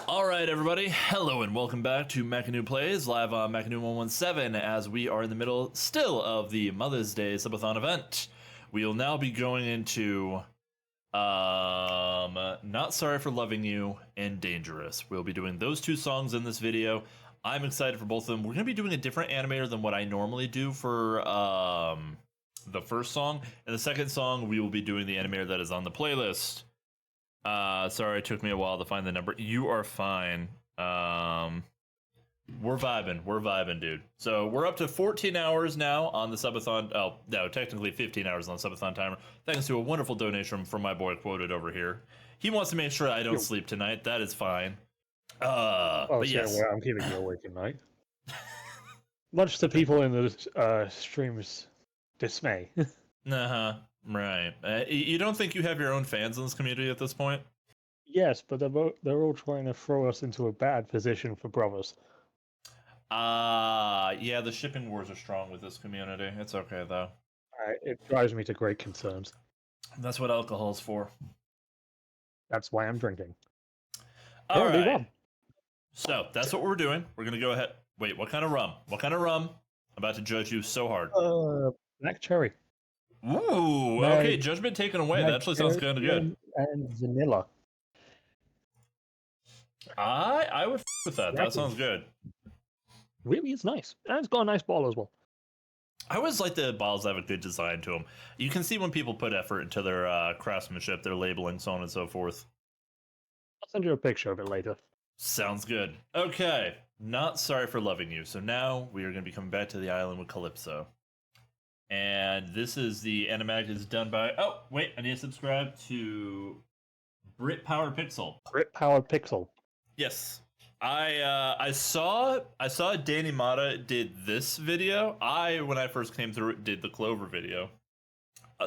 Alright everybody, hello and welcome back to Mechanu Plays, live on Mechanu 117, as we are in the middle still of the Mother's Day Subathon event. We will now be going into, Not Sorry for Loving You and Dangerous. We'll be doing those two songs in this video. I'm excited for both of them. We're going to be doing a different animator than what I normally do for, the first song. And the second song, we will be doing the animator that is on the playlist. Sorry, it took me a while to find the number. You are fine. We're vibing, dude. So we're up to 14 hours now on the subathon. Oh, no, technically 15 hours on the subathon timer. Thanks to a wonderful donation from my boy Quoted over here. He wants to make sure I don't sleep tonight. That is fine. But yes. Well, I'm keeping you awake at night. Much to people in the stream's dismay. Right. You don't think you have your own fans in this community at this point? Yes, but they're all trying to throw us into a bad position for brothers. Yeah, the shipping wars are strong with this community. It's okay, though. It drives me to great concerns. That's what alcohol's for. That's why I'm drinking. All right. So, that's what we're doing. We're going to go ahead. Wait, what kind of rum? What kind of rum? I'm about to judge you so hard. Black cherry. Ooh, okay, judgment taken away. That actually sounds kind of good. And vanilla. I would with that. That sounds good. Really, it's nice. And it's got a nice bottle as well. I always like the bottles that have a good design to them. You can see when people put effort into their craftsmanship, their labeling, so on and so forth. I'll send you a picture of it later. Sounds good. Okay, Not Sorry for Loving You. So now we are going to be coming back to the island with Calypso. And this is the animatic is done by... Oh, wait, I need to subscribe to Brit Power Pixel. Brit Power Pixel. Yes. I saw Danny Mata did this video. When I first came through, did the Clover video.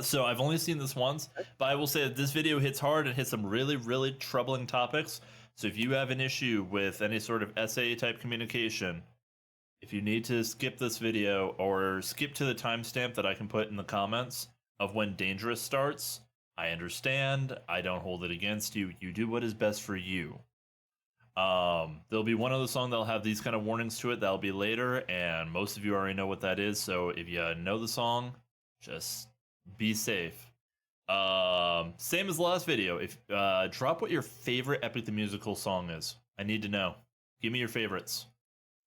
So I've only seen this once, but I will say that this video hits hard and hits some really, really troubling topics. So if you have an issue with any sort of essay type communication, if you need to skip this video or skip to the timestamp that I can put in the comments of when Dangerous starts, I understand. I don't hold it against you. You do what is best for you. There'll be one other song that'll have these kind of warnings to it that'll be later, and most of you already know what that is. So if you know the song, just be safe. Same as the last video. If drop what your favorite Epic the Musical song is. I need to know. Give me your favorites.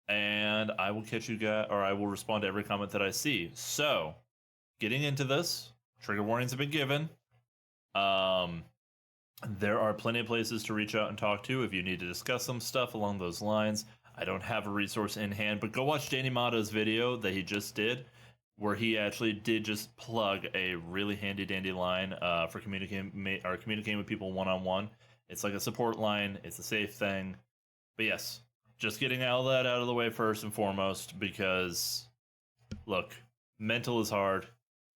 And I will catch you guys, or I will respond to every comment that I see. So, getting into this, trigger warnings have been given. There are plenty of places to reach out and talk to if you need to discuss some stuff along those lines. I don't have a resource in hand, but go watch Danny Mata's video that he just did, where he actually did just plug a really handy dandy line for communicating with people one-on-one. It's like a support line. It's a safe thing. But yes. Just getting all that out of the way first and foremost, because, look, mental is hard,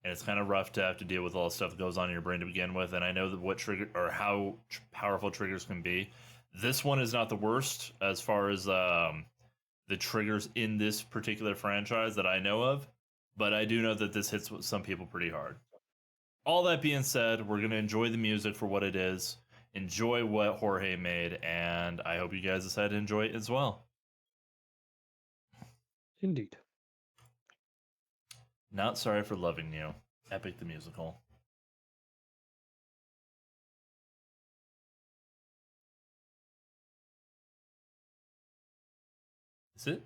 and it's kind of rough to have to deal with all the stuff that goes on in your brain to begin with, and I know that what trigger or how powerful triggers can be. This one is not the worst as far as the triggers in this particular franchise that I know of, but I do know that this hits some people pretty hard. All that being said, we're going to enjoy the music for what it is. Enjoy what Jorge made, and I hope you guys decide to enjoy it as well. Indeed. Not Sorry for Loving You. Epic the Musical. Is it?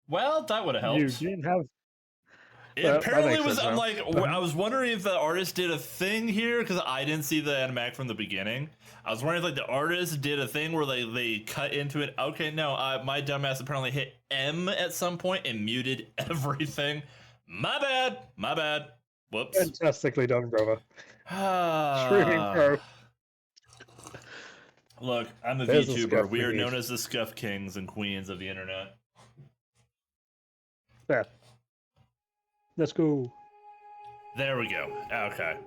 Well, that would have helped. You didn't have... It apparently was. I'm like, I was wondering if the artist did a thing here because I didn't see the animatic from the beginning. I was wondering if like the artist did a thing where they cut into it. Okay, no, my dumbass apparently hit M at some point and muted everything. My bad. Whoops. Fantastically done, brother. Streaming pro. Look, I'm a VTuber. We are known as the Scuff Kings and Queens of the internet. Yeah. Let's go. There we go. Okay.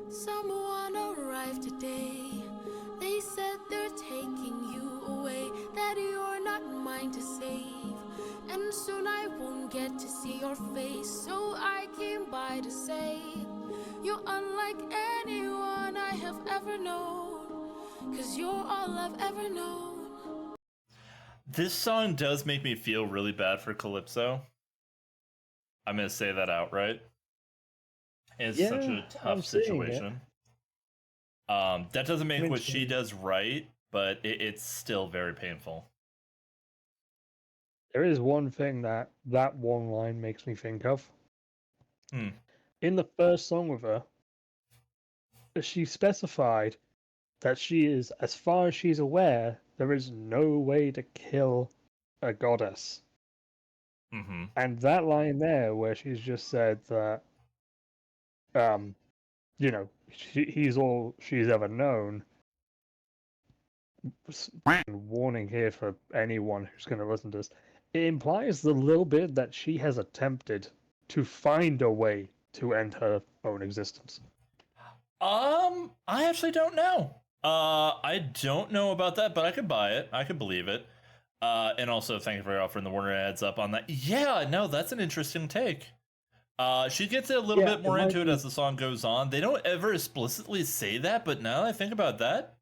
Someone arrived today. They said they're taking you away, that you're not mine to say. get to see your face, so I came by to say you're unlike anyone I have ever known, 'cause you're all I've ever known. This song does make me feel really bad for Calypso. I'm gonna say that outright. It's such Yeah, a tough I'm seeing it. situation. That doesn't make mean, what she does right, but it's still very painful. There is one thing that one line makes me think of. Hmm. In the first song with her, she specified that she is, as far as she's aware, there is no way to kill a goddess. Mm-hmm. And that line there, where she's just said that, he's all she's ever known. Warning here for anyone who's going to listen to this. It implies the little bit that she has attempted to find a way to end her own existence. I actually don't know. I don't know about that, but I could buy it. I could believe it. And also, thank you for offering the Warner heads up on that. Yeah, no, that's an interesting take. She gets a little bit more into it as the song goes on. They don't ever explicitly say that, but now that I think about that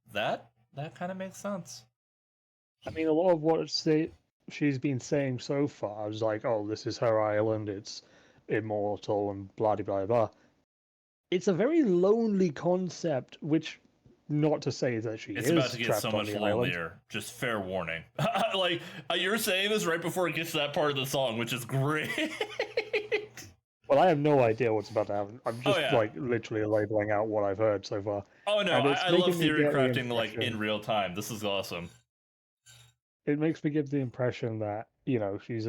kind of makes sense. I mean, a lot of what she's been saying so far is like, oh, this is her island, it's immortal, and blah, blah, blah, blah. It's a very lonely concept, which, not to say that she it's is about to get trapped so on much the lonelier. island. Just fair warning. Like, you're saying this right before it gets to that part of the song, which is great. Well, I have no idea what's about to happen. I'm just, yeah. like, literally labeling out what I've heard so far. Oh, no, And it's I love making me theory get the crafting, like, impression- in real time. This is awesome. It makes me give the impression that, she's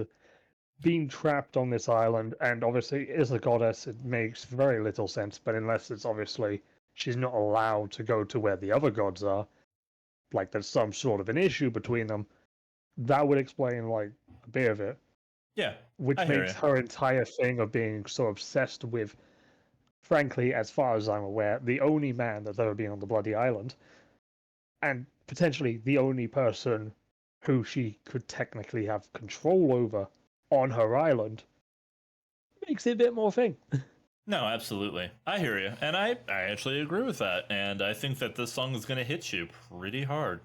being trapped on this island, and obviously, as a goddess, it makes very little sense, but unless it's obviously she's not allowed to go to where the other gods are, like there's some sort of an issue between them, that would explain, like, a bit of it. Yeah. Which I hear makes ya. her entire thing of being so obsessed with, frankly, as far as I'm aware, the only man that's ever been on the bloody island, and potentially the only person who she could technically have control over on her island, makes it a bit more thing. No, absolutely. I hear you. And I actually agree with that. And I think that this song is going to hit you pretty hard.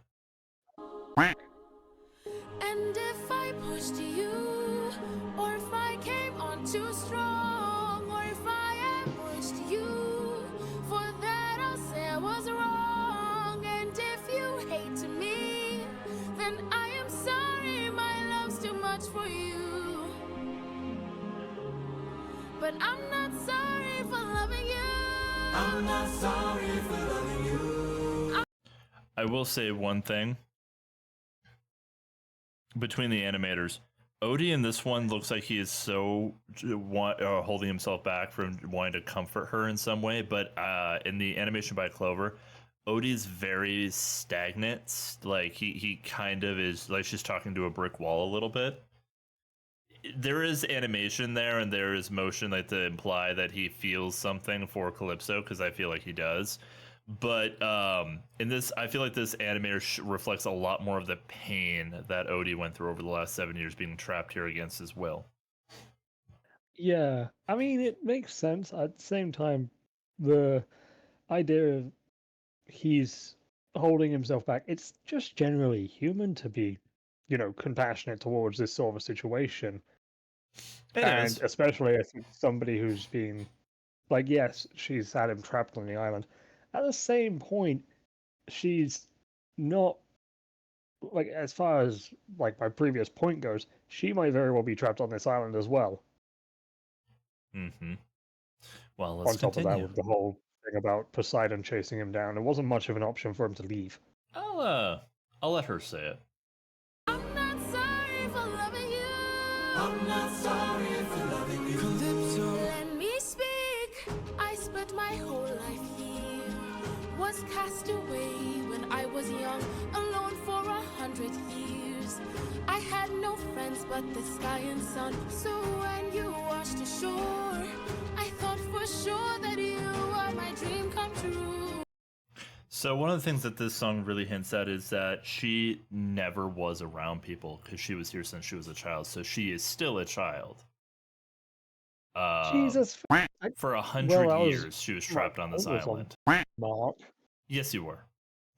And if I pushed you, or if I came on too strong, or if I ambushed you, for that I'll say I was wrong. And if you hate me, then I am sorry, my love's too much for you. But I'm not sorry for loving you. I'm not sorry for loving you. I will say one thing. Between the animators, Odie in this one looks like he is so holding himself back from wanting to comfort her in some way, but in the animation by Clover, Odie's very stagnant. Like he kind of is like she's talking to a brick wall a little bit. There is animation there and there is motion like to imply that he feels something for Calypso, because I feel like he does. But in this, I feel like this animator reflects a lot more of the pain that Odie went through over the last 7 years being trapped here against his will. Yeah, I mean, it makes sense. At the same time, the idea of he's holding himself back, it's just generally human to be, compassionate towards this sort of a situation. It is. Especially if it's somebody who's been, like, yes, she's had him trapped on the island. At the same point, she's not, like, as far as, like, my previous point goes, she might very well be trapped on this island as well. Mm-hmm. Well, let's on top continue. of that, with the whole thing about Poseidon chasing him down, there wasn't much of an option for him to leave. I'll let her say it. I'm not sorry for loving you. I'm not sorry for loving you. Calypso. Let me speak. I spent my whole life here. Was cast away when I was young, alone for 100 years. I had no friends but the sky and sun. So when you washed ashore, I thought for sure that you are my dream come true. So one of the things that this song really hints at is that she never was around people because she was here since she was a child. So she is still a child. Jesus. For Well, 100 that was years, she was trapped on this almost on island. Mark. Yes, you were.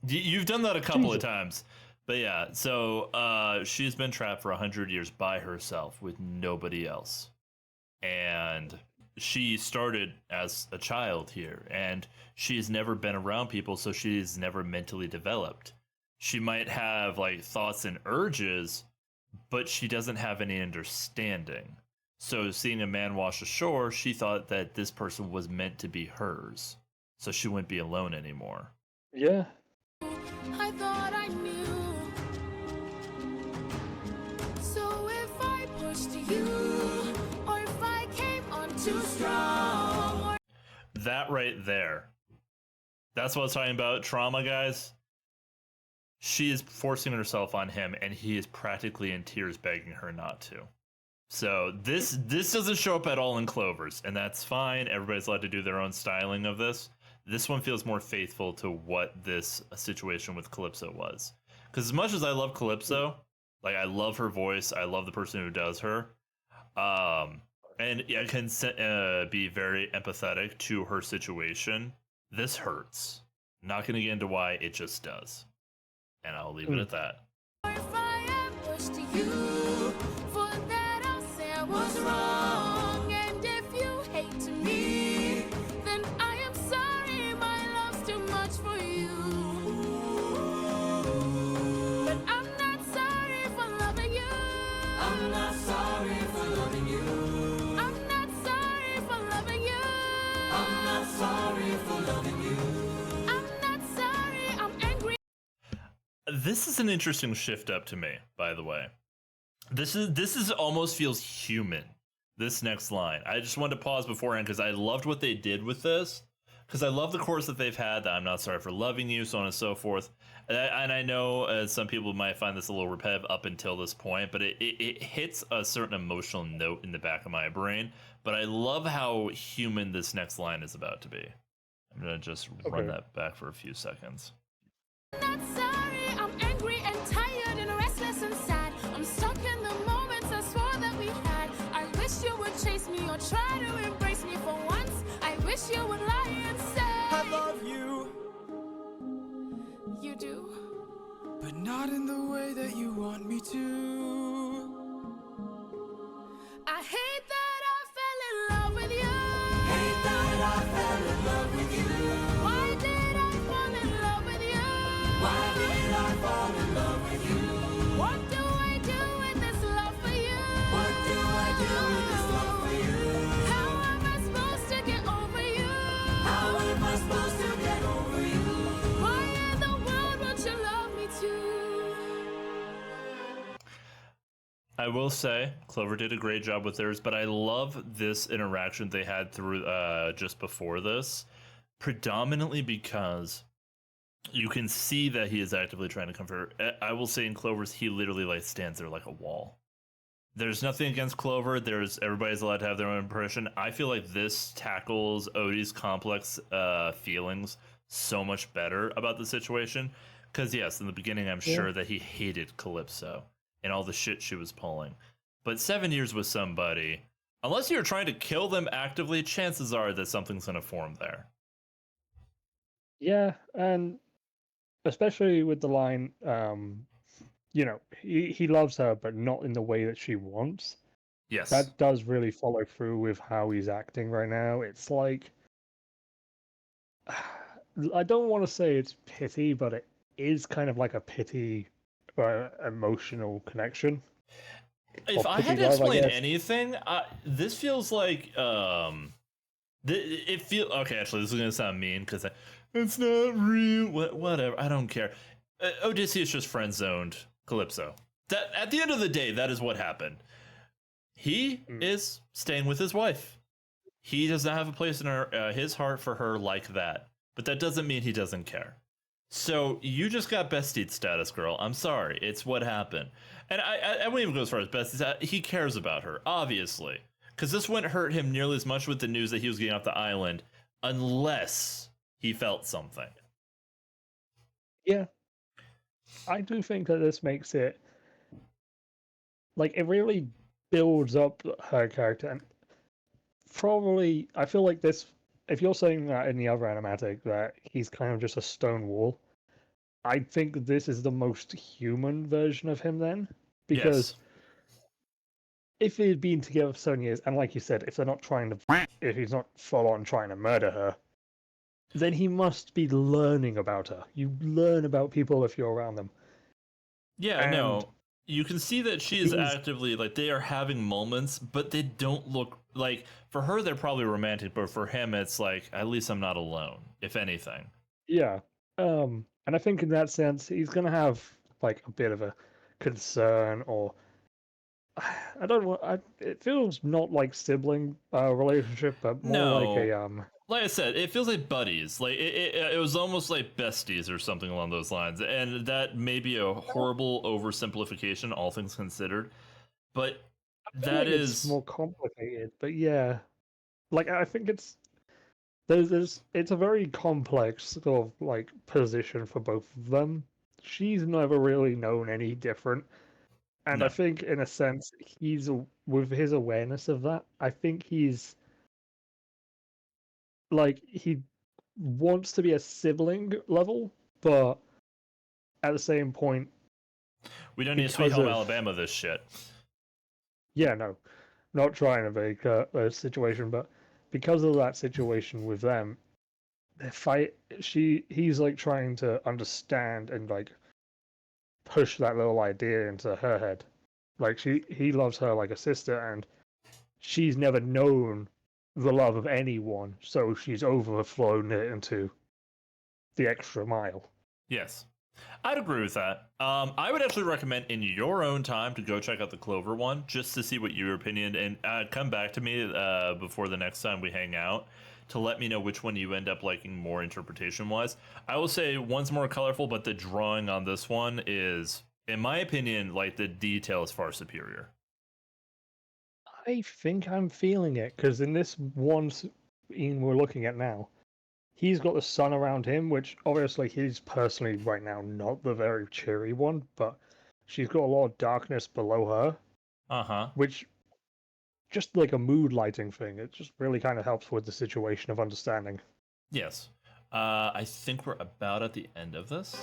You've done that a couple of times. But yeah, so she's been trapped for 100 years by herself with nobody else. And she started as a child here, and she's never been around people, so she's never mentally developed. She might have like thoughts and urges, but she doesn't have any understanding. So seeing a man wash ashore, she thought that this person was meant to be hers, so she wouldn't be alone anymore. Yeah. I thought I knew. So if I pushed you, or if I came on too strong, or That right there. That's what I was talking about. Trauma, guys. She is forcing herself on him, and he is practically in tears begging her not to. So this doesn't show up at all in Clover's, and that's fine. Everybody's allowed to do their own styling of this. This one feels more faithful to what this situation with Calypso was. Because as much as I love Calypso, like I love her voice, I love the person who does her, and I can be very empathetic to her situation. This hurts. Not going to get into why, it just does. And I'll leave it at that. if I am pushed to you, for that I'll say I was wrong. And if you hate me, then I am sorry, my love's too much for you. But I'm not sorry for loving you. I'm not sorry for loving you. I'm not sorry for loving you. I'm not sorry for loving you. I'm not sorry, I'm angry. This is an interesting shift up to me, by the way. This is almost feels human. This next line. I just wanted to pause beforehand because I loved what they did with this. Because I love the chorus that they've had, that I'm not sorry for loving you, so on and so forth. And I know some people might find this a little repetitive up until this point, but it hits a certain emotional note in the back of my brain. But I love how human this next line is about to be. I'm going to just run that back for a few seconds. Not sorry, I'm angry and tired and restless and sad. I'm stuck in the moments I swore that we had. I wish you would chase me or try to embrace me for once. I wish you would lie and say I love you, you do. but not in the way that you want me to. I hate that I fell in love with you. Hate that I fell in love with you. Why did I fall in love with you? Why did I fall in love with you? What do I do with this love for you? What do I do with this love for you? How am I supposed to get over you? How am I supposed to get over you? Why in the world won't you love me too? I will say Clover did a great job with theirs, but I love this interaction they had through just before this, predominantly because you can see that he is actively trying to comfort her. I will say in Clover's, he literally like stands there like a wall. There's nothing against Clover. Everybody's allowed to have their own impression. I feel like this tackles Odie's complex feelings so much better about the situation. Because yes, in the beginning, I'm sure that he hated Calypso and all the shit she was pulling. But 7 years with somebody, unless you're trying to kill them actively, chances are that something's going to form there. Yeah, and especially with the line, you know, he loves her, but not in the way that she wants. Yes. That does really follow through with how he's acting right now. It's like, I don't want to say it's pity, but it is kind of like a pity emotional connection. If Or I pity had to love, I explain guess. anything, this feels like it feel okay. Actually, this is gonna sound mean because it's not real. Whatever, I don't care. Odysseus just friend zoned Calypso. That at the end of the day, that is what happened. He is staying with his wife. He does not have a place in his heart for her like that. But that doesn't mean he doesn't care. So you just got bestie status, girl. I'm sorry. It's what happened. And I wouldn't even go as far as bestie. He cares about her, obviously. Because this wouldn't hurt him nearly as much with the news that he was getting off the island unless he felt something. Yeah. I do think that this makes it, like, it really builds up her character. And probably, I feel like this, if you're saying that in the other animatic, that he's kind of just a stone wall, I think this is the most human version of him then. Because if they'd been together for 7 years, and like you said, if they're not trying to, if he's not full on trying to murder her, then he must be learning about her. You learn about people if you're around them. Yeah, And no. You can see that she is he's- actively, like, they are having moments, but they don't look like, for her, they're probably romantic, but for him, it's like, at least I'm not alone, if anything. Yeah. And I think in that sense, he's going to have like a bit of a concern, or I don't know. It feels not like sibling relationship, but more like a Like I said, it feels like buddies. Like it was almost like besties or something along those lines. And that may be a horrible oversimplification, all things considered. But I feel that like is it's more complicated. But yeah, like I think there's it's a very complex sort of like position for both of them. She's never really known any different. And I No. think, in a sense, with his awareness of that, I think he's like he wants to be a sibling level, but at the same point, we don't need Sweet because Home of- Alabama this shit. yeah, no, not trying to make a situation, but because of that situation with them, the fight, he's like trying to understand and like push that little idea into her head. Like he loves her like a sister, and she's never known the love of anyone, so she's overflown it into the extra mile. Yes. I'd agree with that. I would actually recommend in your own time to go check out the Clover one just to see what your opinion, and come back to me before the next time we hang out to let me know which one you end up liking more interpretation wise. I will say one's more colorful, but the drawing on this one is, in my opinion, like the detail is far superior. I think I'm feeling it because in this one scene we're looking at now, he's got the sun around him, which obviously he's personally right now not the very cheery one, but she's got a lot of darkness below her, Uh-huh. which just like a mood lighting thing. It just really kind of helps with the situation of understanding. Yes. I think we're about at the end of this.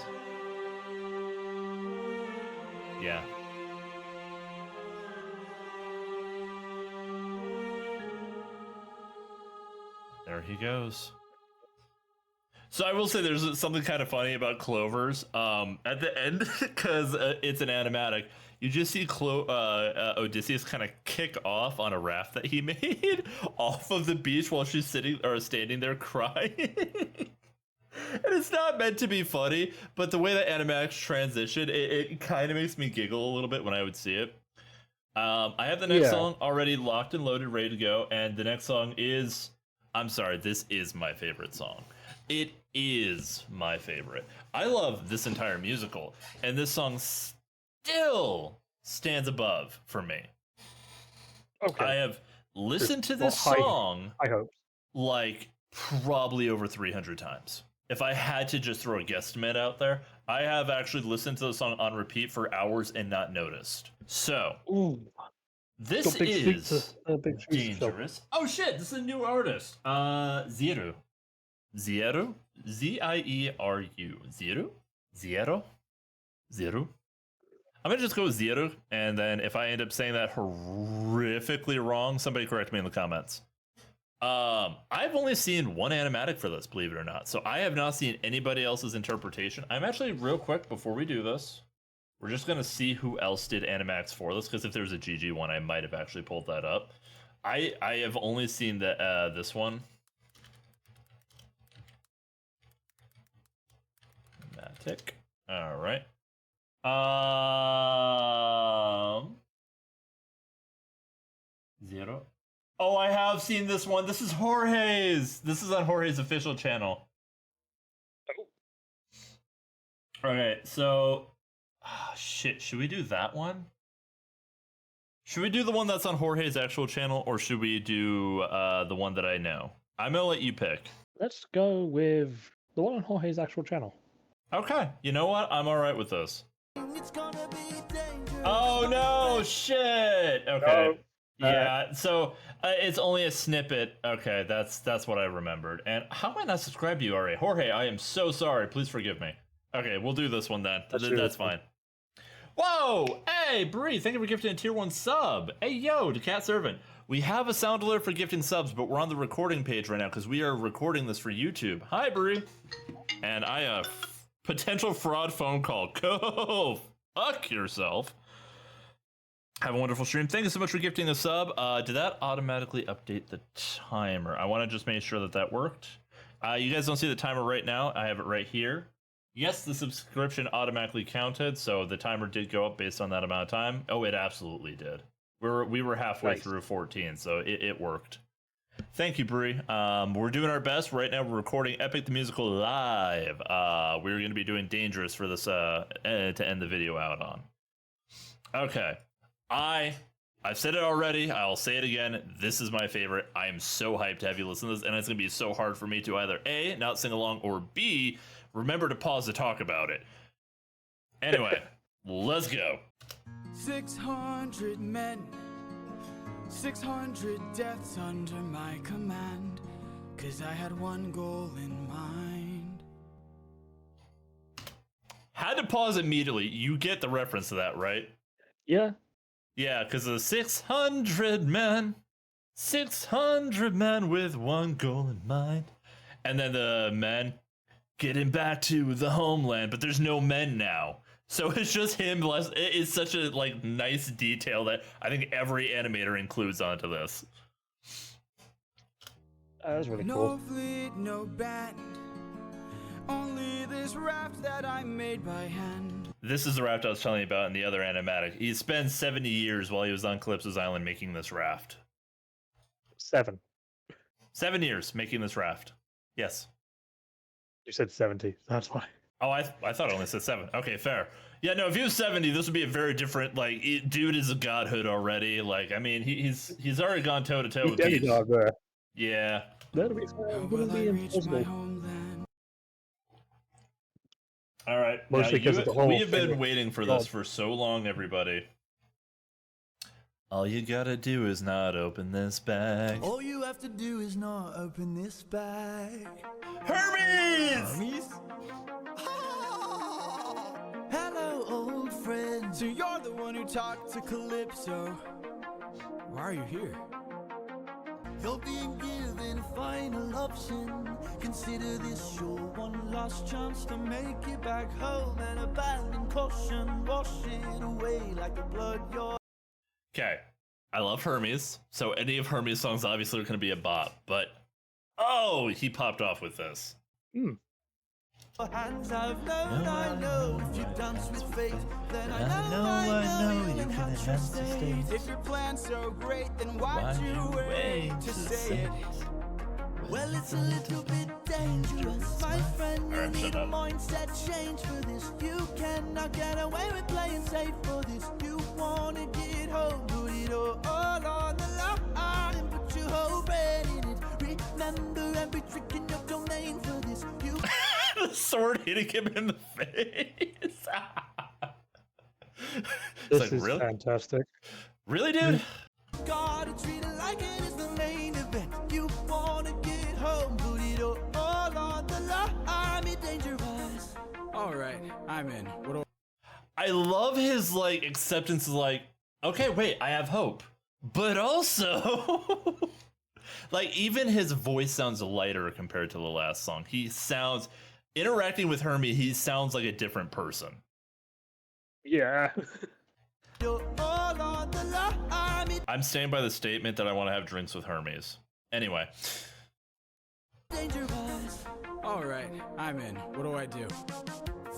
Yeah. There he goes. So I will say there's something kind of funny about Clover's. At the end, because it's an animatic, you just see Odysseus kind of kick off on a raft that he made off of the beach while she's sitting or standing there crying. And it's not meant to be funny, but the way that animatics transition, it kind of makes me giggle a little bit when I would see it. I have the next song already locked and loaded, ready to go, and the next song is, I'm sorry, this is my favorite song. It is my favorite. I love this entire musical, and this song still stands above for me. Okay, I have listened to this well, song I hope. like probably over 300 times. If I had to just throw a guesstimate out there, I have actually listened to the song on repeat for hours and not noticed. So, Ooh, this got big feet is big shoes to fill. dangerous. Oh shit, this is a new artist. Zieru. Zieru? Z-I-E-R-U. Zieru? Zieru? Zieru? I'm gonna just go with Zieru, and then if I end up saying that horrifically wrong, somebody correct me in the comments. I've only seen one animatic for this, believe it or not. So I have not seen anybody else's interpretation. I'm actually, real quick, before we do this, we're just going to see who else did animatics for this, because if there's a GG one, I might have actually pulled that up. I have only seen this one. Animatic. All right. Zero. Oh, I have seen this one. This is Jorge's. This is on Jorge's official channel. Okay, so shit, should we do that one? Should we do the one that's on Jorge's actual channel, or should we do the one that I know? I'm gonna let you pick. Let's go with the one on Jorge's actual channel. Okay, you know what? I'm all right with this. Oh no, shit. Okay. Yeah, so it's only a snippet. Okay, that's what I remembered. And how am I not subscribed to you already? Jorge, I am so sorry. Please forgive me. Okay, we'll do this one then. That's fine. Whoa! Hey, Bree, thank you for gifting a tier 1 sub. Hey, yo, to Cat Servant. We have a sound alert for gifting subs, but we're on the recording page right now because we are recording this for YouTube. Hi, Bree. And I, potential fraud phone call. Go fuck yourself. Have a wonderful stream. Thank you so much for gifting a sub. Did that automatically update the timer? I want to just make sure that worked. You guys don't see the timer right now. I have it right here. Yes, the subscription automatically counted, so the timer did go up based on that amount of time. Oh, it absolutely did. We were halfway through 14, so it worked. Thank you, Bree. We're doing our best. Right now, we're recording Epic the Musical live. We're going to be doing Dangerous for this to end the video out on. Okay. I've said it already. I'll say it again. This is my favorite. I am so hyped to have you listen to this, and it's going to be so hard for me to either A, not sing along, or B, remember to pause to talk about it. Anyway, let's go. 600 men, 600 deaths under my command, 'cause I had one goal in mind. Had to pause immediately. You get the reference to that, right? Yeah. Yeah, because the 600 men with one goal in mind. And then the men getting back to the homeland, but there's no men now. So it's just him. It's such a nice detail that I think every animator includes onto this. That was really No cool. fleet, no band, only this raft that I made by hand. This is the raft I was telling you about in the other animatic. He spent 70 years while he was on Calypso's Island making this raft. 7. 7 years making this raft. Yes. You said 70. That's why. Oh, I thought I only said 7. Okay, fair. Yeah, no, if he was 70, this would be a very different, dude is a godhood already. I mean, he's already gone toe-to-toe with Peach. Demigod there. Yeah. That'll be fine. How It will wouldn't I be reach my impossible. homeland? All right. Mostly Now, 'cause of the whole we have thing been with waiting for God. this for so long, everybody. All you gotta do is not open this bag. All you have to do is not open this bag. Hermes! Hello, old friend. So you're the one who talked to Calypso. Why are you here? You're being given a final option. Consider this your one last chance to make it back home and abandon caution. Wash it away like the blood you're. Okay. I love Hermes, so any of Hermes' songs obviously are going to be a bop, but oh, he popped off with this. Hands I've known, I know. If you dance with fate, then I know you can have to stay. If your plan's so great, then why'd you wait to say it? Well, it's a little bit dangerous, my friend. You Alright, need shut a up. mindset change for this. You cannot get away with playing safe for this. You wanna get home, put it all on the line and put your whole brain in it. Remember every trick in your domain for this. You The sword hitting him in the face. This is really? fantastic. Really, dude? gotta treat it like it is the main event. You wanna get home, put it all on the line. Be dangerous. All right, I'm in. What do I love his acceptance is okay, wait, I have hope. But also even his voice sounds lighter compared to the last song. He sounds interacting with Hermes, he sounds like a different person. Yeah. You're all on the line. Be I'm staying by the statement that I want to have drinks with Hermes. Anyway. dangerous. All right, I'm in. What do I do?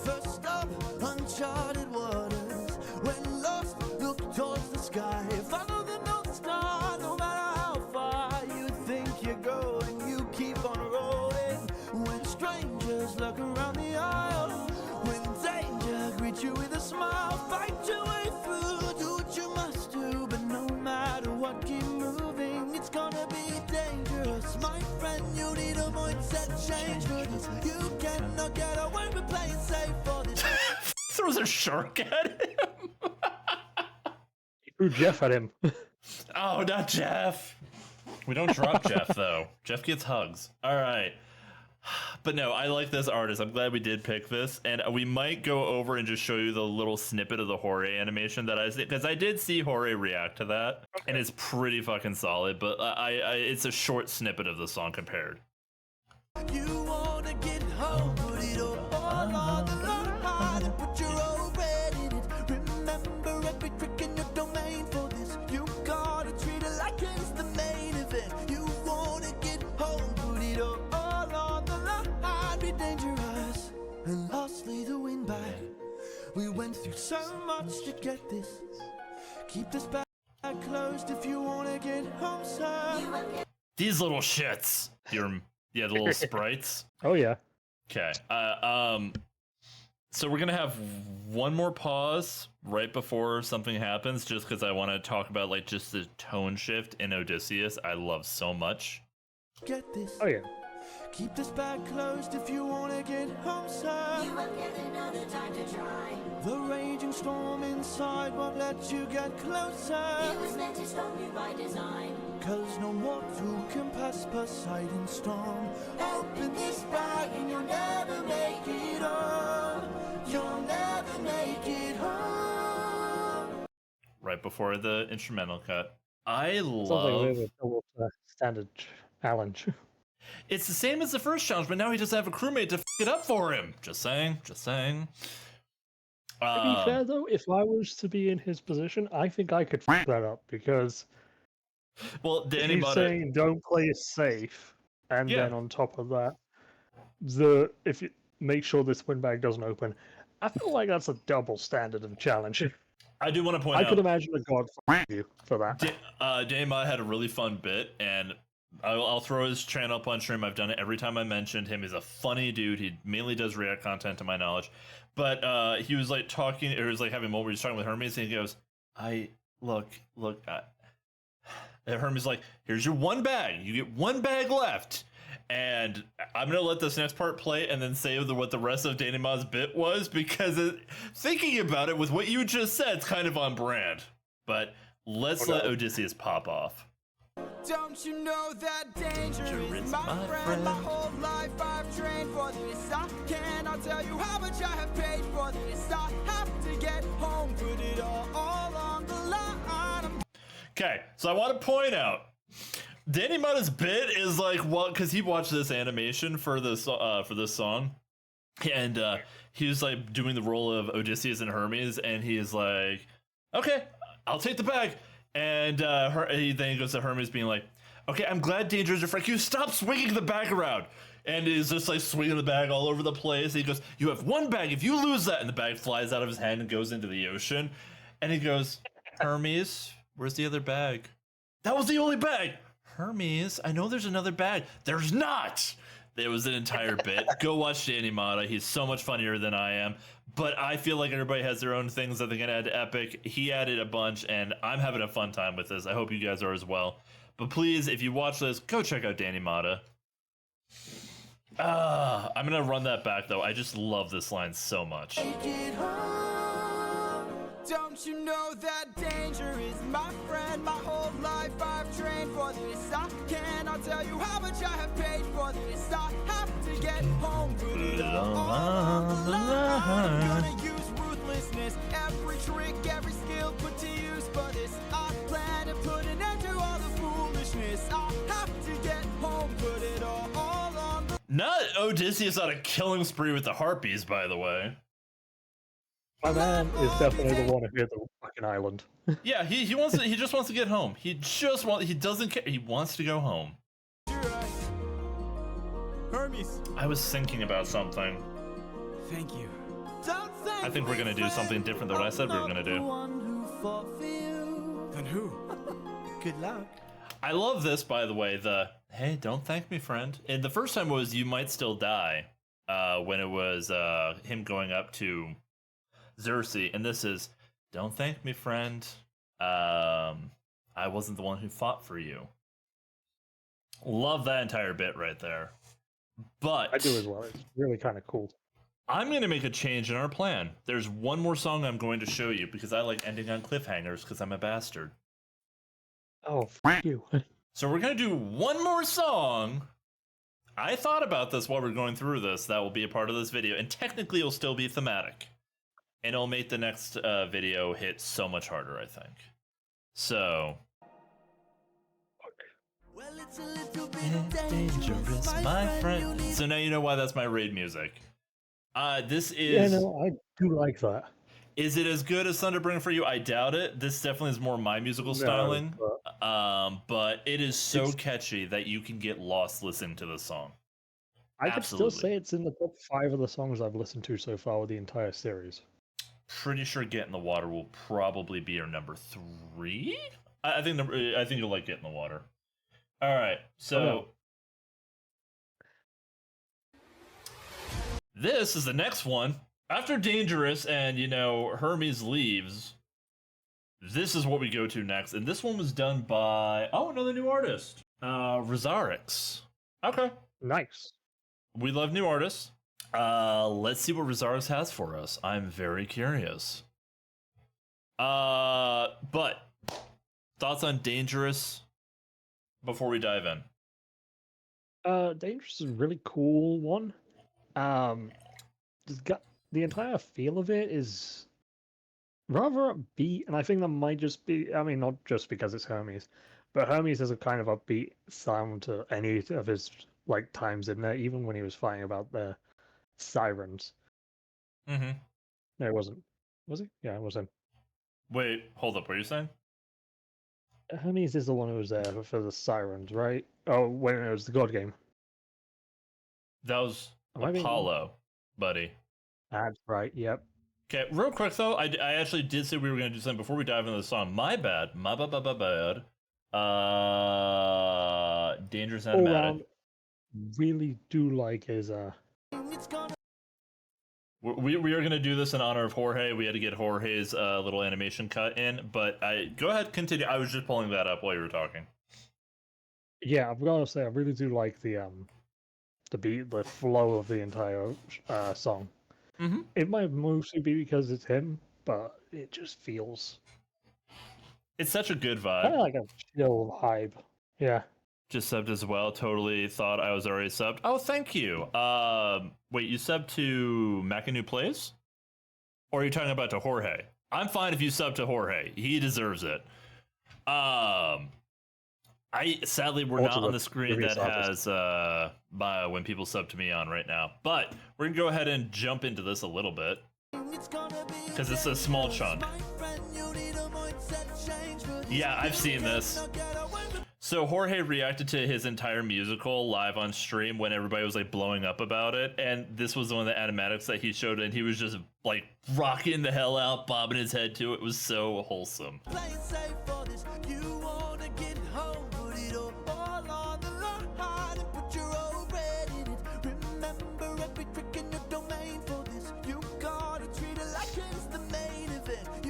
First up, uncharted waters. When lost, look towards the sky. Follow the North Star, no matter how far you think you're going. You keep on rolling. When strangers look around the aisle, when danger greets you with a smile, fight your way through. Do what you must do, but no matter what, keep moving. It's gonna be dangerous, my friend. You need a mindset change for this. You cannot get away with playing safe for this. Throws a shark at him. He threw Jeff at him. Oh, not Jeff. We don't drop Jeff though. Jeff gets hugs. All right. But no, I like this artist. I'm glad we did pick this, and we might go over and just show you the little snippet of the Jorge animation that I see, because I did see Jorge react to that, and it's pretty fucking solid. But it's a short snippet of the song compared. You wanna get home, put it all on the line and put your old bread in it. Remember every trick in your domain for this. You gotta treat it like it's the main event. You wanna get home, put it all on the line. Be dangerous and lastly the win back. We went through so much to get this. Keep this bag closed if you wanna get home, sir. These little shits. Yeah, the little sprites. Oh yeah. Okay. So we're gonna have one more pause right before something happens, just because I want to talk about like just the tone shift in Odysseus. I love so much. Get this. Oh yeah. Keep this bag closed if you wanna get home, sir. You won't get another time to try. The raging storm inside won't let you get closer. It was meant to stop you by design. 'Cause no mortal can pass Poseidon's storm. Open this bag and you'll never make it home. You'll never make it home. Right before the instrumental cut. I Sounds love. like we were standard challenge. It's the same as the first challenge, but now he doesn't have a crewmate to f it up for him. Just saying. Just saying. To be fair though, if I was to be in his position, I think I could f that up because Well, Danny he's Butter. saying don't play it safe, and Yeah. then on top of that, if you make sure this win bag doesn't open, I feel like that's a double standard of challenge. I do want to point I out. could imagine a god f you for that. Danny Butter had a really fun bit, and I'll throw his channel up on stream. I've done it every time I mentioned him. He's a funny dude. He mainly does React content, to my knowledge. But he was like talking, or he was like having a moment where he's talking with Hermes, and he goes, and Hermes like, here's your one bag. You get one bag left. And I'm gonna let this next part play and then say what the rest of Danny Ma's bit was, because thinking about it with what you just said, it's kind of on brand. But let's let Odysseus pop off. Don't you know that danger is my friend? My whole life I've trained for this. I cannot tell you how much I have paid for this. I have to get home, put it all on the line. Okay, so I want to point out, Danny Mata's bit is like, well, because he watched this animation for this song, and he was like doing the role of Odysseus and Hermes, and he's like, okay, I'll take the bag. And then he goes to Hermes being like, okay, I'm glad Danger is your friend. You stop swinging the bag around. And he's just like swinging the bag all over the place. He goes, you have one bag. If you lose that, and the bag flies out of his hand and goes into the ocean. And he goes, Hermes, where's the other bag? That was the only bag. Hermes, I know there's another bag. There's not. It was an entire bit. Go watch Danny Mata. He's so much funnier than I am. But I feel like everybody has their own things that they can add to Epic. He added a bunch, and I'm having a fun time with this. I hope you guys are as well. But please, if you watch this, go check out Danny Mata. I'm going to run that back, though. I just love this line so much. Take it home. Don't you know that danger is my friend? My whole life I've trained for this. I cannot tell you how much I have paid for this. I have to get home, put it all on the line. Gonna use ruthlessness, every trick, every skill put to use for this. I plan to put an end to all the foolishness. I have to get home, put it all on the Not Odysseus on a killing spree with the harpies, by the way. My man is definitely the one who hit the fucking island. Yeah, he just wants to get home. He doesn't care. He wants to go home. Hermes. I was thinking about something. Thank you. Don't thank I think we're me, gonna do something friend. different than what I said we were I'm gonna not the do. one who fought for you. And who? Good luck. I love this, by the way, hey, don't thank me, friend. And the first time was You Might Still Die, when it was him going up to Xerxes, and this is, don't thank me, friend. I wasn't the one who fought for you. Love that entire bit right there. But I do as well. It's really kind of cool. I'm going to make a change in our plan. There's one more song I'm going to show you because I like ending on cliffhangers because I'm a bastard. Oh, f you. So we're gonna do one more song. I thought about this while we're going through this. That will be a part of this video, and technically it'll still be thematic. And it'll make the next video hit so much harder, I think. So... Well, it's a little bit dangerous, my friend. So now you know why that's my raid music. This is... Yeah, no, I do like that. Is it as good as Thunderbringer for you? I doubt it. This definitely is more my musical styling. But it is so catchy that you can get lost listening to this song. I could still Absolutely. say it's in the top 5 of the songs I've listened to so far with the entire series. Pretty sure "Get in the Water" will probably be your number 3. I think you'll like "Get in the Water." All right, so this is the next one. After Dangerous and, Hermes leaves, this is what we go to next. And this one was done by, another new artist, Rizarix. Okay. Nice. We love new artists. Let's see what Rizarix has for us. I'm very curious. But thoughts on Dangerous before we dive in? Dangerous is a really cool one. It's got the entire feel of it is rather upbeat, and I think that might just be, not just because it's Hermes, but Hermes has a kind of upbeat sound to any of his times in there, even when he was fighting about the sirens. Mm-hmm. No, it wasn't. Was he? Yeah, it was him. Wait, hold up. What are you saying? Hermes is the one who was there for the sirens, right? Oh, when it was the God game. That was Am I being- Apollo, buddy. That's right, yep. Okay, real quick though, I actually did say we were going to do something before we dive into the song. My bad. My bad. Dangerous Animatic. Really do like his We are going to do this in honor of Jorge. We had to get Jorge's little animation cut in, but go ahead, continue. I was just pulling that up while you were talking. Yeah, I've got to say I really do like the beat, the flow of the entire song. Mm-hmm. It might mostly be because it's him, but it just feels It's such a good kind of vibe. like a chill vibe. Yeah. Just subbed as well. Totally thought I was already subbed. Oh, thank you. Wait, you subbed to Macanu Plays? Or are you talking about to Jorge? I'm fine if you sub to Jorge. He deserves it. Sadly we're not on the screen that has when people sub to me on right now. But we're gonna go ahead and jump into this a little bit. Because it's a small chunk. Yeah, I've seen this. So Jorge reacted to his entire musical live on stream when everybody was blowing up about it, and this was one of the animatics that he showed, and he was just rocking the hell out, bobbing his head to it. It was so wholesome.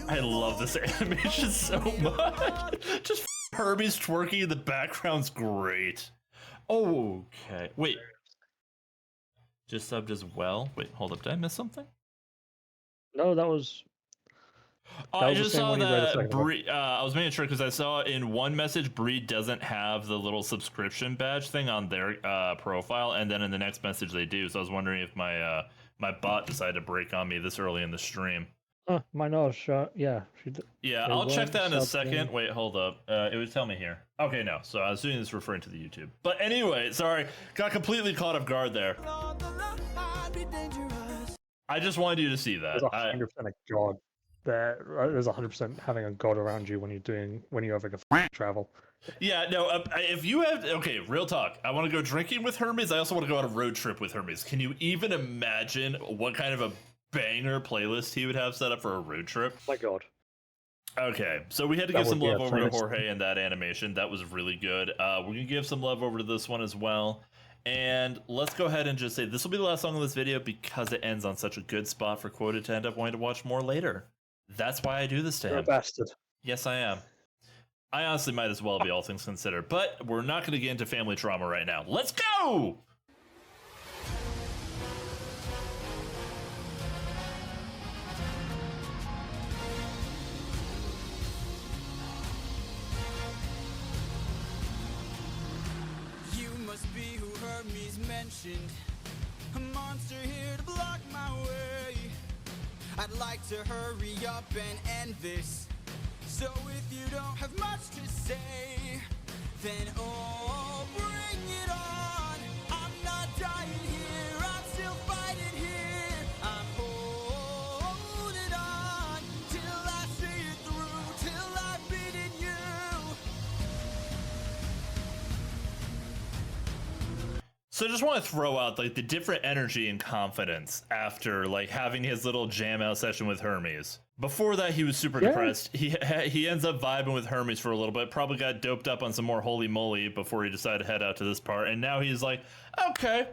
I love this animation so much. Just Hermes twerking in the background's great. Okay, wait. Just subbed as well. Wait, hold up. Did I miss something? No, that was. I just saw that Bree. I was making sure because I saw in one message Bree doesn't have the little subscription badge thing on their profile, and then in the next message they do. So I was wondering if my my bot decided to break on me this early in the stream. My nose shot. Yeah, she did. Yeah, I'll check that in a second. Wait, hold up. It would tell me here. Okay, no. So I was assuming it's referring to the YouTube. But anyway, sorry. Got completely caught off guard there. I just wanted you to see that. There's 100% a god. There's 100% having a god around you when you're having a travel. Yeah, no, if you have... Okay, real talk. I want to go drinking with Hermes. I also want to go on a road trip with Hermes. Can you even imagine what kind of a banger playlist he would have set up for a road trip? My god. Okay, so we had to give some love over to Jorge and that animation. That was really good. We're going to give some love over to this one as well. And let's go ahead and just say this will be the last song of this video because it ends on such a good spot for Quota to end up wanting to watch more later. That's why I do this to him. You're a bastard. Yes, I am. I honestly might as well be, all things considered. But we're not going to get into family trauma right now. Let's go! be who Hermes mentioned. A monster here to block my way. I'd like to hurry up and end this. So if you don't have much to say, then oh, bring it on. I'm not dying here, I'm still fighting here. I'm holding on till I see it through, till I've beaten you. So I just want to throw out like the different energy and confidence after like having his little jam out session with Hermes. Before that, he was super depressed. He ends up vibing with Hermes for a little bit. Probably got doped up on some more holy moly before he decided to head out to this part. And now he's like, okay,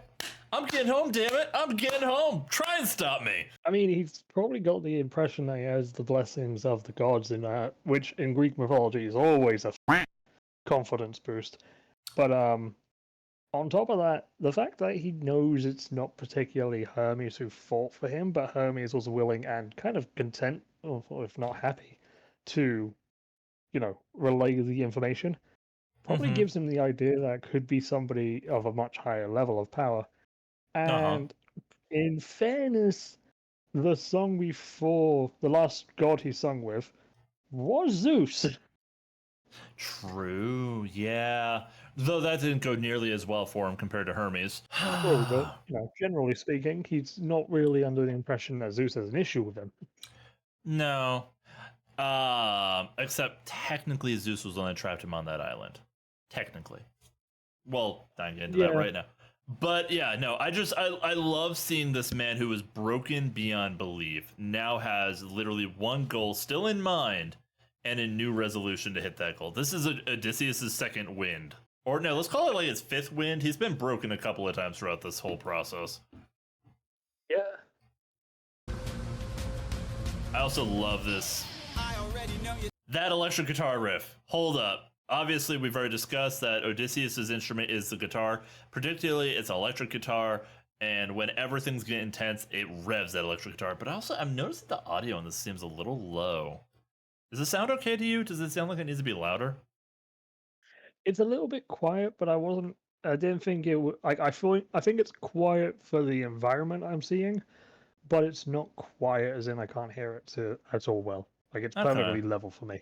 I'm getting home. Damn it, I'm getting home. Try and stop me. I mean, he's probably got the impression that he has the blessings of the gods in that, which in Greek mythology is always a confidence boost. But on top of that, the fact that he knows it's not particularly Hermes who fought for him, but Hermes was willing and kind of content, or if not happy, to, relay the information, probably gives him the idea that it could be somebody of a much higher level of power. And in fairness, the song before, the last god he sung with, was Zeus. True, yeah. Though that didn't go nearly as well for him compared to Hermes. But, generally speaking, he's not really under the impression that Zeus has an issue with him. No. Except technically Zeus was the one that trapped him on that island. Technically. Well, not getting into that right now. But yeah, no, I love seeing this man who was broken beyond belief now has literally one goal still in mind and a new resolution to hit that goal. This is Odysseus' second wind. Or no, let's call it like his fifth wind. He's been broken a couple of times throughout this whole process. Yeah. I also love this. I already know you. That electric guitar riff. Hold up. Obviously, we've already discussed that Odysseus' instrument is the guitar. Particularly, it's electric guitar. And whenever things get intense, it revs that electric guitar. But also, I'm noticing the audio on this seems a little low. Does it sound okay to you? Does it sound like it needs to be louder? It's a little bit quiet, but I didn't think it would, I think it's quiet for the environment I'm seeing, but it's not quiet as in I can't hear it at all well. Like, it's perfectly level for me.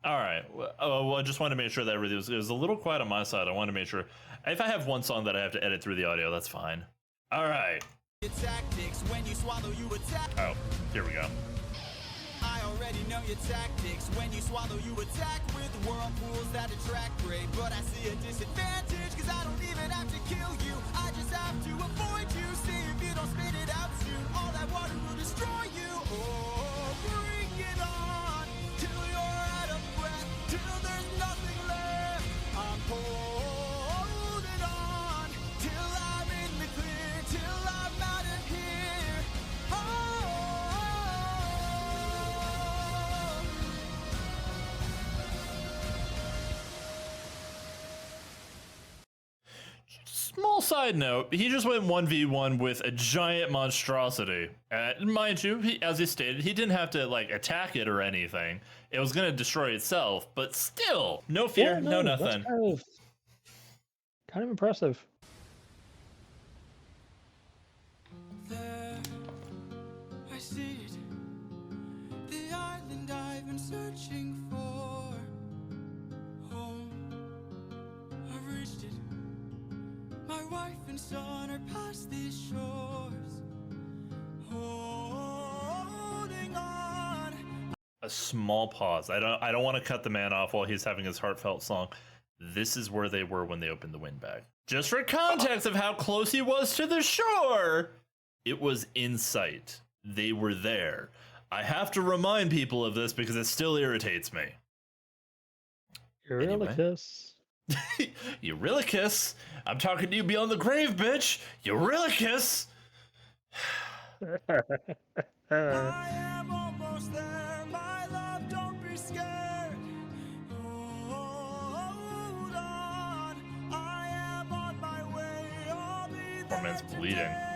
All right. Well, I just wanted to make sure that everything was a little quiet on my side. I wanted to make sure. If I have one song that I have to edit through the audio, that's fine. All right. Tactics when you swallow, you attack. Oh, here we go. I already know your tactics. When you swallow, you attack with whirlpools that attract prey. But I see a disadvantage, cause I don't even have to kill you. I just have to avoid you. See if you don't spit it out soon. All that water will destroy you. Oh, bring it on till you're out of breath, till there's nothing left. I'm holding on till I'm in the clear, till I'm out of here. Oh. Small side note, he just went 1v1 with a giant monstrosity. Mind you, as he stated, he didn't have to like attack it or anything. It was going to destroy itself, but still, no fear, no nothing. That's kind of impressive. There, I see it. The island I've been searching for. Home, I've reached it. My wife and son are past these shores. Holding on. A small pause. I don't want to cut the man off while he's having his heartfelt song. This is where they were when they opened the windbag. Just for context of how close he was to the shore, it was in sight. They were there. I have to remind people of this because it still irritates me. Eurylochus. Eurylochus? I'm talking to you beyond the grave, bitch! Eurylochus! I am almost there, my love, don't be scared. Hold on, I am on my way, I'll be there. Poor man's bleeding. today.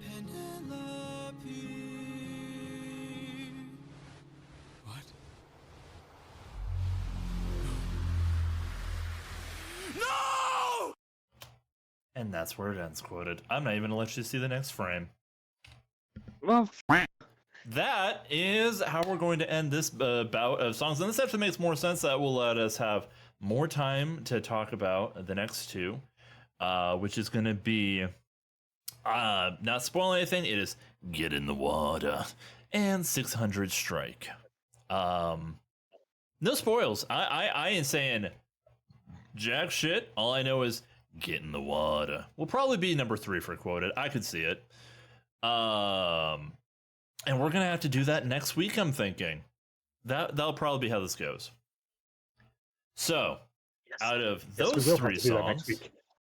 Penelope. What? that's where it ends, quoted. I'm not even gonna let you see the next frame. Well, That is how we're going to end this bout of songs. And this actually makes more sense. That will let us have more time to talk about the next two, which is going to be, not spoiling anything, it is Get in the Water and 600 Strike. No spoils. I ain't saying jack shit. All I know is Get in the Water. Will probably be number 3 for quoted. I could see it. And we're gonna have to do that next week, I'm thinking. That'll probably be how this goes. So, out of those 3 songs,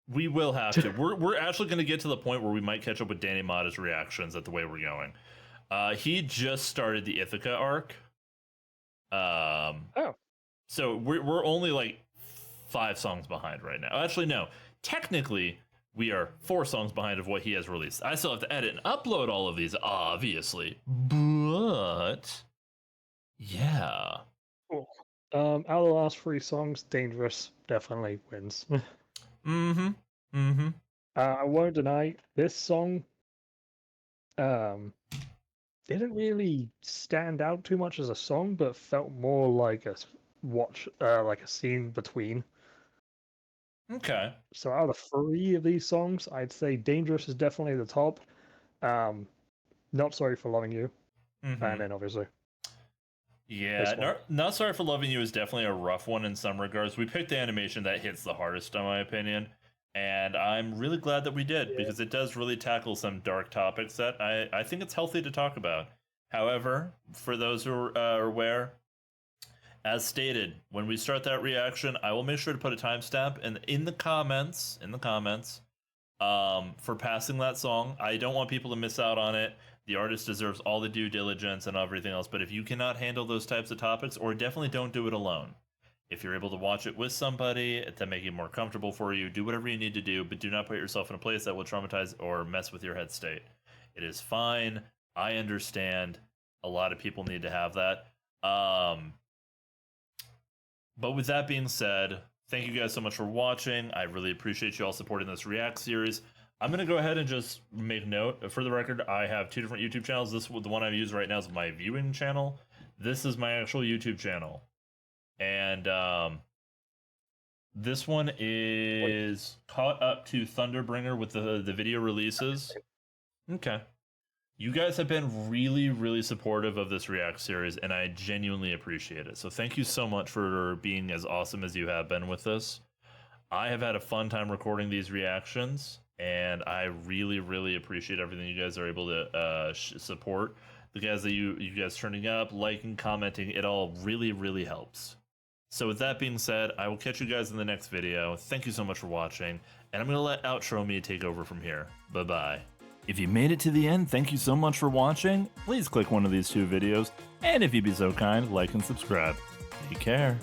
we will have to. We're actually gonna get to the point where we might catch up with Danny Mata's reactions at the way we're going. He just started the Ithaca arc. So we're only like 5 songs behind right now. Actually, no. Technically, we are 4 songs behind of what he has released. I still have to edit and upload all of these, obviously. But yeah. Cool. Out of the last 3 songs, Dangerous definitely wins. I won't deny this song didn't really stand out too much as a song, but felt more like a like a scene between. Okay. So out of 3 of these songs, I'd say Dangerous is definitely the top. Not Sorry for Loving You. And then obviously. Yeah, Not Sorry for Loving You is definitely a rough one in some regards. We picked the animation that hits the hardest, in my opinion. And I'm really glad that we did, because it does really tackle some dark topics that I think it's healthy to talk about. However, for those who are aware, as stated, when we start that reaction, I will make sure to put a timestamp in the comments for passing that song. I don't want people to miss out on it. The artist deserves all the due diligence and everything else, but if you cannot handle those types of topics, or definitely don't do it alone. If you're able to watch it with somebody to make it more comfortable for you, do whatever you need to do, but do not put yourself in a place that will traumatize or mess with your head state. It is fine. I understand. A lot of people need to have that. But with that being said, thank you guys so much for watching. I really appreciate you all supporting this React series. I'm going to go ahead and just make note. For the record, I have 2 different YouTube channels. The one I use right now is my viewing channel. This is my actual YouTube channel. And this one is caught up to Thunderbringer with the video releases. Okay. You guys have been really, really supportive of this React series, and I genuinely appreciate it. So thank you so much for being as awesome as you have been with this. I have had a fun time recording these reactions, and I really, really appreciate everything you guys are able to support. The guys that you guys turning up, liking, commenting, it all really, really helps. So with that being said, I will catch you guys in the next video. Thank you so much for watching, and I'm going to let Outro Me take over from here. Bye-bye. If you made it to the end, thank you so much for watching. Please click one of these 2 videos, and if you'd be so kind, like and subscribe. Take care.